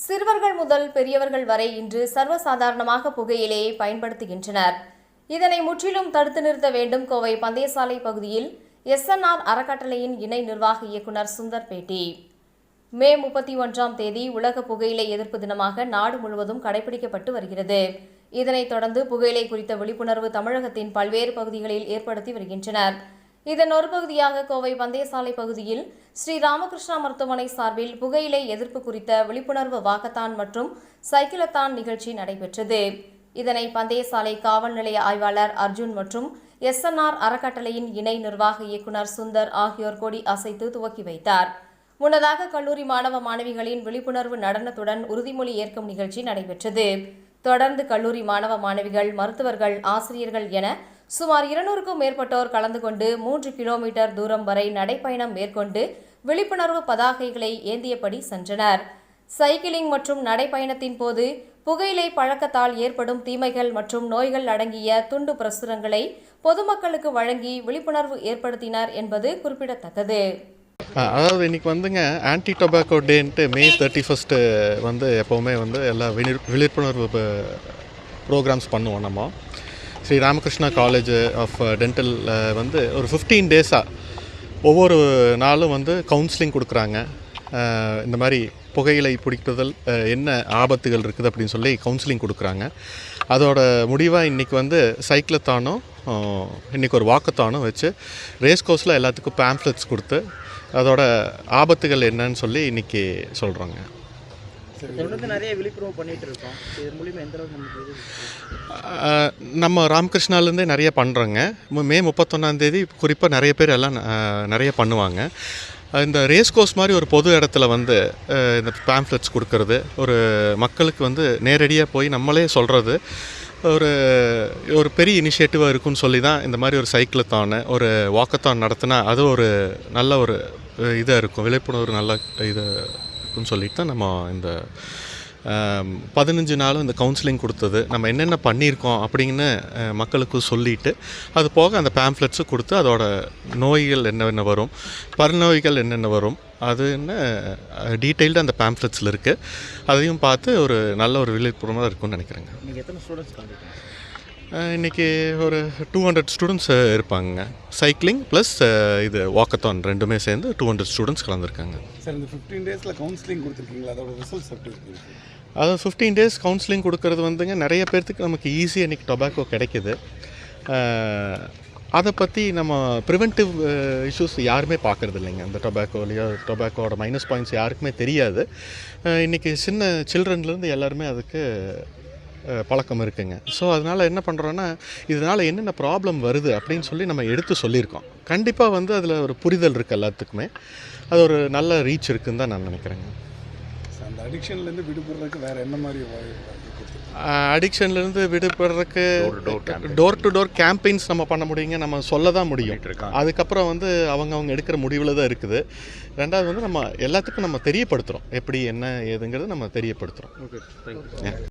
சிறுவர்கள் முதல் பெரியவர்கள் வரை இன்று சர்வசாதாரணமாக புகையிலையை பயன்படுத்துகின்றனர். இதனை முற்றிலும் தடுத்து நிறுத்த வேண்டும். கோவை பந்தயசாலை பகுதியில் SNR அறக்கட்டளையின் இணை நிர்வாக இயக்குநர் சுந்தர் பேட்டி. மே 31ஆம் தேதி உலக புகையிலை எதிர்ப்பு தினமாக நாடு முழுவதும் கடைபிடிக்கப்பட்டு வருகிறது. இதனைத் தொடர்ந்து புகையிலை குறித்த விழிப்புணர்வு தமிழகத்தின் பல்வேறு பகுதிகளில் ஏற்படுத்தி வருகின்றனர். இதன் ஒரு பகுதியாக கோவை பந்தயசாலை பகுதியில் ஸ்ரீ ராமகிருஷ்ணா மருத்துவமனை சார்பில் புகையிலை எதிர்ப்பு குறித்த விழிப்புணர்வு வாக்கத்தான் மற்றும் சைக்கிளத்தான் நிகழ்ச்சி நடைபெற்றது. இதனை பந்தயசாலை காவல் நிலைய ஆய்வாளர் அர்ஜுன் மற்றும் SNR அறக்கட்டளையின் இணை நிர்வாக இயக்குநர் சுந்தர் ஆகியோர் கொடி அசைத்து துவக்கி வைத்தார். முன்னதாக கல்லூரி மாணவ மாணவிகளின் விழிப்புணர்வு நடனத்துடன் உறுதிமொழி ஏற்கும் நிகழ்ச்சி நடைபெற்றது. தொடர்ந்து கல்லூரி மாணவ மாணவிகள், மருத்துவர்கள், ஆசிரியர்கள் என சுமார் 200க்கும் மேற்பட்டோர் கலந்து கொண்டு 3 கிலோமீட்டர் தூரம் வரை நடைப்பயணம் மேற்கொண்டு விழிப்புணர்வு பதாகைகளை ஏந்தியபடி சென்றனர். சைக்கிளிங் மற்றும் நடைப்பயணத்தின் போது புகையிலை பழக்கத்தால் ஏற்படும் தீமைகள் மற்றும் நோய்கள் அடங்கிய துண்டு பிரசுரங்களை பொதுமக்களுக்கு வழங்கி விழிப்புணர்வு ஏற்படுத்தினர் என்பது குறிப்பிடத்தக்கது. அதாவது இன்றைக்கி வந்துங்க ஆன்டி டொபாக்கோ டேன்ட்டு May 31 எப்போவுமே எல்லா விழிப்புணர்வு ப்ரோக்ராம்ஸ் பண்ணுவோம். நம்ம Sri Ramakrishna college of dental ஒரு 15 டேஸாக ஒவ்வொரு நாளும் கவுன்சிலிங் கொடுக்குறாங்க. இந்த மாதிரி புகையிலை பிடிப்பதில் என்ன ஆபத்துகள் இருக்குது அப்படின்னு சொல்லி கவுன்சிலிங் கொடுக்குறாங்க. அதோட முடிவாக இன்றைக்கி சைக்கிளத்தானும் இன்றைக்கி ஒரு வாக்கத்தானும் வச்சு ரேஸ் கோர்ஸில் எல்லாத்துக்கும் பேம்ப்ளெட்ஸ் கொடுத்து அதோட ஆபத்துகள் என்னன்னு சொல்லி இன்றைக்கி சொல்கிறாங்க. நிறைய விழிப்புணர்வு பண்ணிட்டு இருக்கோம். இது மூலமா எந்த அளவுக்கு நம்ம ராமகிருஷ்ணாலேருந்தே நிறைய பண்ணுறோங்க. May 31ஆம் தேதி குறிப்பாக நிறைய பேர் எல்லாம் நிறைய பண்ணுவாங்க. இந்த ரேஸ் கோர்ஸ் மாதிரி ஒரு பொது இடத்துல இந்த பேம்ப்ளெட்ஸ் கொடுக்கறது, ஒரு மக்களுக்கு நேரடியாக போய் நம்மளே சொல்கிறது ஒரு பெரிய இனிஷியேட்டிவாக இருக்குன்னு சொல்லி தான் இந்த மாதிரி ஒரு சைக்கிளத்தான், ஒரு வாக்கத்தான் நடத்தினா அது ஒரு நல்ல ஒரு இதாக இருக்கும், விழிப்புணர்வு நல்ல இது இருக்குன்னு சொல்லிட்டு தான் நம்ம இந்த 15 நாளும் இந்த கவுன்சிலிங் கொடுத்தது. நம்ம என்னென்ன பண்ணியிருக்கோம் அப்படின்னு மக்களுக்கு சொல்லிவிட்டு அது போக அந்த பேம்ப்ளெட்ஸும் கொடுத்து அதோட நோய்கள் என்னென்ன வரும், பருநோய்கள் என்னென்ன வரும் அதுன்னு டீட்டெயில்டு அந்த பேம்ப்ளெட்ஸில் இருக்குது. அதையும் பார்த்து ஒரு நல்ல ஒரு விழிப்புணர்வாக இருக்கும்னு நினைக்கிறேங்க. இன்றைக்கி ஒரு 200 ஸ்டூடெண்ட்ஸ் இருப்பாங்க. சைக்கிளிங் ப்ளஸ் இது வாக்கத்தான் ரெண்டுமே சேர்ந்து 200 ஸ்டூடெண்ட்ஸ் கலந்துருக்காங்க. சார், இந்த 15 டேஸில் கவுன்சிலிங் கொடுத்துருக்கீங்களா? அதோட ரிசல்ட்ஸ் எப்படி இருக்குது? அதாவது 15 டேஸ் கவுன்சிலிங் கொடுக்கறது நிறைய பேர்த்துக்கு நமக்கு ஈஸியாக இன்றைக்கி டொபாக்கோ கிடைக்கிது. அதை பற்றி நம்ம ப்ரிவென்டிவ் இஷ்யூஸ் யாருமே பார்க்குறது இல்லைங்க. அந்த டொபாக்கோட மைனஸ் பாயிண்ட்ஸ் யாருக்குமே தெரியாது. இன்றைக்கி சின்ன சில்ட்ரன்லேருந்து எல்லாருமே அதுக்கு பழக்கம் இருக்குங்க. ஸோ அதனால் என்ன பண்ணுறோன்னா, இதனால் என்னென்ன ப்ராப்ளம் வருது அப்படின்னு சொல்லி நம்ம எடுத்து சொல்லியிருக்கோம். கண்டிப்பாக அதில் ஒரு புரிதல் இருக்குது எல்லாத்துக்குமே. அது ஒரு நல்ல ரீச் இருக்குதுன்னு தான் நான் நினைக்கிறேங்க. அந்த அடிக்ஷன்லேருந்து விடுபடுறதுக்கு வேறு என்ன மாதிரி அடிக்ஷன்லேருந்து விடுபடுறதுக்கு டோர் டு டோர் கேம்பெயின்ஸ் நம்ம பண்ண முடியுங்க. நம்ம சொல்ல தான் முடியும். அதுக்கப்புறம் அவங்க எடுக்கிற முடிவில் தான் இருக்குது. ரெண்டாவது நம்ம எல்லாத்துக்கும் நம்ம தெரியப்படுத்துகிறோம், எப்படி என்ன ஏதுங்கிறது நம்ம தெரியப்படுத்துகிறோம். Okay, thank you.